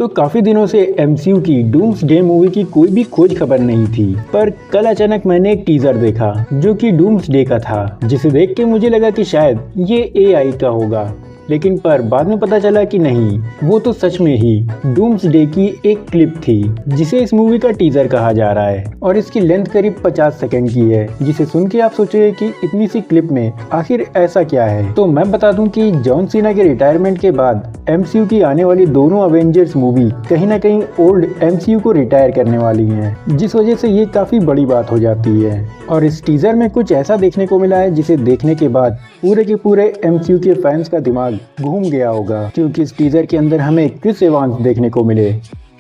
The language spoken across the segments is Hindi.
तो काफी दिनों से एमसीयू की डूम्सडे मूवी की कोई भी खोज खबर नहीं थी, पर कल अचानक मैंने एक टीजर देखा जो कि डूम्सडे का था, जिसे देख के मुझे लगा कि शायद ये एआई का होगा, लेकिन पर बाद में पता चला कि नहीं, वो तो सच में ही डूम्सडे की एक क्लिप थी जिसे इस मूवी का टीजर कहा जा रहा है और इसकी लेंथ करीब 50 सेकंड की है, जिसे सुन के आप सोचेंगे कि इतनी सी क्लिप में आखिर ऐसा क्या है। तो मैं बता दूं कि जॉन सीना के रिटायरमेंट के बाद एमसीयू की आने वाली दोनों अवेंजर्स मूवी कहीं ना कहीं ओल्ड एमसीयू को रिटायर करने वाली हैं, जिस वजह से ये काफी बड़ी बात हो जाती है। और इस टीजर में कुछ ऐसा देखने को मिला है जिसे देखने के बाद पूरे के पूरे एमसीयू के फैंस का दिमाग घूम गया होगा, क्योंकि इस टीजर के अंदर हमें क्रिस एवांस देखने को मिले,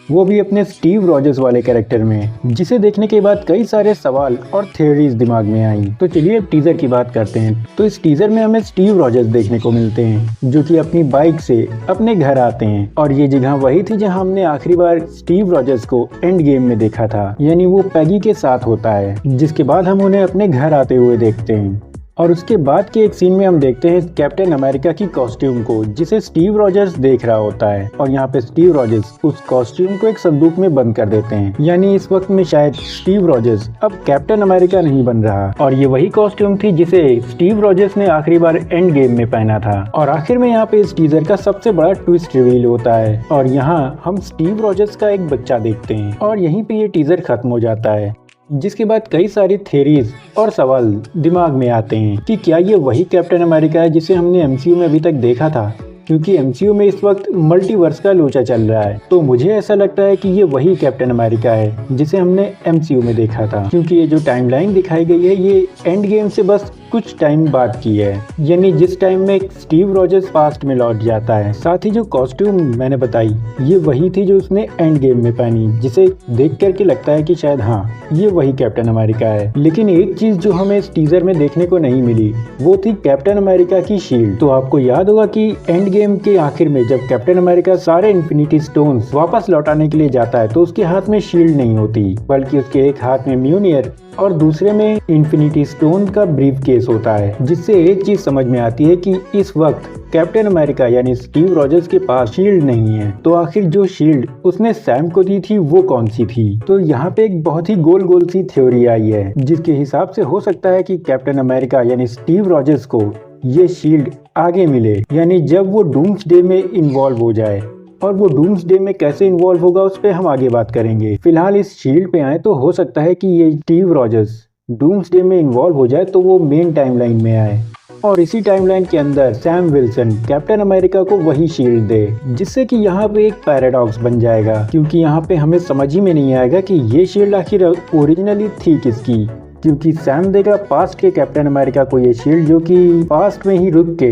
वो भी अपने स्टीव रॉजर्स वाले कैरेक्टर में, जिसे देखने के बाद कई सारे सवाल और थ्योरीज दिमाग में आई। तो चलिए अब टीजर की बात करते हैं। तो इस टीजर में हमें स्टीव रॉजर्स देखने को मिलते हैं जो कि अपनी बाइक से अपने घर आते हैं, और ये जगह वही थी जहां हमने आखिरी बार स्टीव रॉजर्स को एंड गेम में देखा था, यानी वो पैगी के साथ होता है, जिसके बाद हम उन्हें अपने घर आते हुए देखते हैं। और उसके बाद के एक सीन में हम देखते हैं कैप्टन अमेरिका की कॉस्ट्यूम को, जिसे स्टीव रॉजर्स देख रहा होता है, और यहाँ पे स्टीव रॉजर्स उस कॉस्ट्यूम को एक संदूक में बंद कर देते हैं, यानी इस वक्त में शायद स्टीव रॉजर्स अब कैप्टन अमेरिका नहीं बन रहा, और ये वही कॉस्ट्यूम थी जिसे स्टीव रॉजर्स ने आखिरी बार एंड गेम में पहना था। और आखिर में यहाँ पे इस टीजर का सबसे बड़ा ट्विस्ट रिवील होता है, और यहाँ हम स्टीव रॉजर्स का एक बच्चा देखते हैं, और यहीं पे ये टीजर खत्म हो जाता है, जिसके बाद कई सारी थ्योरीज और सवाल दिमाग में आते हैं कि क्या ये वही कैप्टन अमेरिका है जिसे हमने एमसीयू में अभी तक देखा था, क्योंकि एमसीयू में इस वक्त मल्टीवर्स का लोचा चल रहा है। तो मुझे ऐसा लगता है कि ये वही कैप्टन अमेरिका है जिसे हमने एमसीयू में देखा था, क्योंकि ये जो टाइमलाइन दिखाई गई है ये एंड गेम से बस कुछ टाइम बाद की है, यानी जिस टाइम में स्टीव रॉजर्स पास्ट में लौट जाता है। साथ ही जो कॉस्ट्यूम मैंने बताई ये वही थी जो उसने एंड गेम में पहनी, जिसे देख करके लगता है कि शायद हाँ ये वही कैप्टन अमेरिका है। लेकिन एक चीज जो हमें इस टीजर में देखने को नहीं मिली वो थी कैप्टन अमेरिका की शील्ड। तो आपको याद होगा कि एंड गेम के आखिर में जब कैप्टन अमेरिका सारे इन्फिनिटी स्टोन्स वापस लौटाने के लिए जाता है तो उसके हाथ में शील्ड नहीं होती, बल्कि उसके एक हाथ में म्यूनियर और दूसरे में इन्फिनिटी स्टोन का ब्रीफ केस होता है, जिससे एक चीज समझ में आती है कि इस वक्त कैप्टन अमेरिका यानी स्टीव रॉजर्स के पास शील्ड नहीं है। तो आखिर जो शील्ड उसने सैम को दी थी वो कौन सी थी? तो यहाँ पे एक बहुत ही गोल गोल सी थ्योरी आई है, जिसके हिसाब से हो सकता है कि कैप्टन अमेरिका यानी स्टीव रॉजर्स को ये शील्ड आगे मिले, यानी जब वो डूम्सडे में इन्वॉल्व हो जाए। और वो डूम्सडे में कैसे इन्वॉल्व होगा उस पर हम आगे बात करेंगे। फिलहाल इस शील्ड पे आए तो हो सकता है कि ये स्टीव रॉजर्स डूम्सडे में इन्वॉल्व हो जाए तो वो मेन टाइमलाइन में आए, और इसी टाइमलाइन के अंदर सैम विल्सन कैप्टन अमेरिका को वही शील्ड दे, जिससे कि यहाँ पे एक पैराडॉक्स बन जाएगा, क्योंकि यहाँ पे हमें समझ ही में नहीं आएगा कि ये शील्ड आखिर ओरिजिनली थी किसकी, क्योंकि सैम देगा पास्ट के कैप्टन अमेरिका को ये शील्ड, जो कि पास्ट में ही रुक के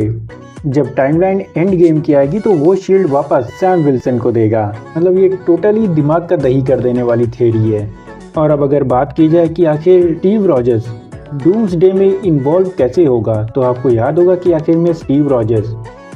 जब टाइमलाइन एंड गेम की आएगी तो वो शील्ड वापस सैम विल्सन को देगा। मतलब ये टोटली दिमाग का दही कर देने वाली थ्योरी है। और अब अगर बात की जाए कि आखिर स्टीव रॉजर्स डूम्सडे में इन्वॉल्व कैसे होगा, तो आपको याद होगा कि आखिर में स्टीव रॉजर्स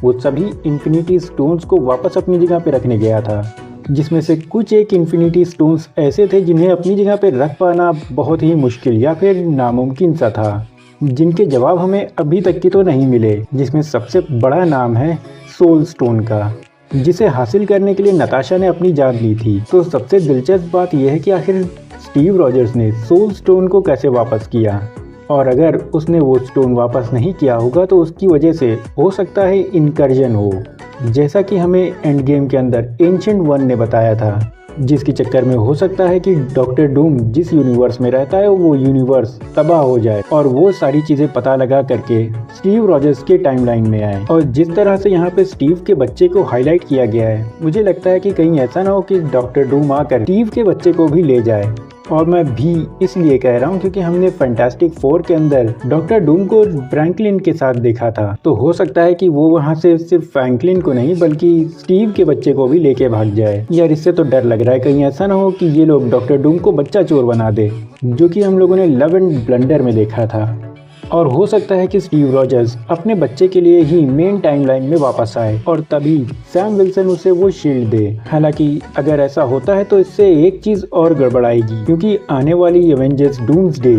वो सभी इन्फिनिटी स्टोन्स को वापस अपनी जगह पे रखने गया था, जिसमें से कुछ एक इन्फिनिटी स्टोन्स ऐसे थे जिन्हें अपनी जगह पे रख पाना बहुत ही मुश्किल या फिर नामुमकिन सा था, जिनके जवाब हमें अभी तक की तो नहीं मिले, जिसमें सबसे बड़ा नाम है सोल स्टोन का, जिसे हासिल करने के लिए नताशा ने अपनी जान ली थी। तो सबसे दिलचस्प बात यह है कि आखिर स्टीव रॉजर्स ने सोल स्टोन को कैसे वापस किया, और अगर उसने वो स्टोन वापस नहीं किया होगा तो उसकी वजह से हो सकता है इनकर्जन हो, जैसा कि हमें एंड गेम के अंदर एंशिएंट वन ने बताया था, जिसके चक्कर में हो सकता है कि डॉक्टर डूम जिस यूनिवर्स में रहता है वो यूनिवर्स तबाह हो जाए, और वो सारी चीजें पता लगा करके स्टीव रॉजर्स के टाइमलाइन में आए। और जिस तरह से यहाँ पे स्टीव के बच्चे को हाईलाइट किया गया है, मुझे लगता है कि कहीं ऐसा ना हो कि डॉक्टर डूम आकर स्टीव के बच्चे को भी ले जाए। और मैं भी इसलिए कह रहा हूँ क्योंकि हमने फैंटास्टिक फोर के अंदर डॉक्टर डूम को फ्रैंकलिन के साथ देखा था, तो हो सकता है कि वो वहाँ से सिर्फ फ्रैंकलिन को नहीं बल्कि स्टीव के बच्चे को भी लेके भाग जाए। यार इससे तो डर लग रहा है कहीं ऐसा ना हो कि ये लोग डॉक्टर डूम को बच्चा चोर बना दे, जो कि हम लोगों ने लव एंड ब्लंडर में देखा था। और हो सकता है कि स्टीव रॉजर्स अपने बच्चे के लिए ही मेन टाइमलाइन में वापस आए और तभी सैम विल्सन उसे वो शील्ड दे। हालांकि अगर ऐसा होता है तो इससे एक चीज और गड़बड़ाएगी, क्योंकि आने वाली एवेंजर्स डूम्सडे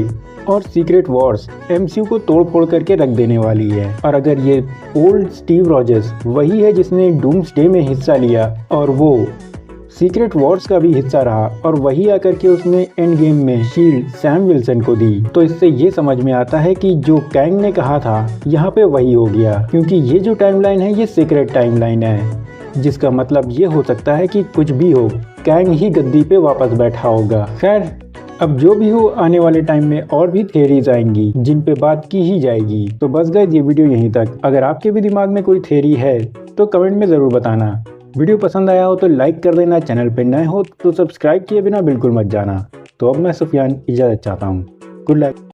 और सीक्रेट वॉर्स एमसीयू को तोड़ फोड़ करके रख देने वाली है। और अगर ये ओल्ड स्टीव रॉजर्स वही है जिसने डूम्सडे में हिस्सा लिया और वो सीक्रेट वॉर्स का भी हिस्सा रहा और वही आकर के उसने एंड गेम में शील्ड सैम विल्सन को दी। तो इससे ये समझ में आता है कि जो कैंग ने कहा था यहाँ पे वही हो गया, क्योंकि ये जो टाइमलाइन है ये सीक्रेट टाइमलाइन है, जिसका मतलब ये हो सकता है कि कुछ भी हो, कैंग ही गद्दी पे वापस बैठा होगा। खैर, अब जो भी हो, आने वाले टाइम में और भी थ्योरीज आएंगी जिन पे बात की ही जाएगी। तो बस गाइस, ये वीडियो यहीं तक। अगर आपके भी दिमाग में कोई थ्योरी है तो कमेंट में ज़रूर बताना। वीडियो पसंद आया हो तो लाइक कर देना, चैनल पे नए हो तो सब्सक्राइब किए बिना बिल्कुल मत जाना। तो अब मैं सुफियान इजाज़त चाहता हूँ। Good luck.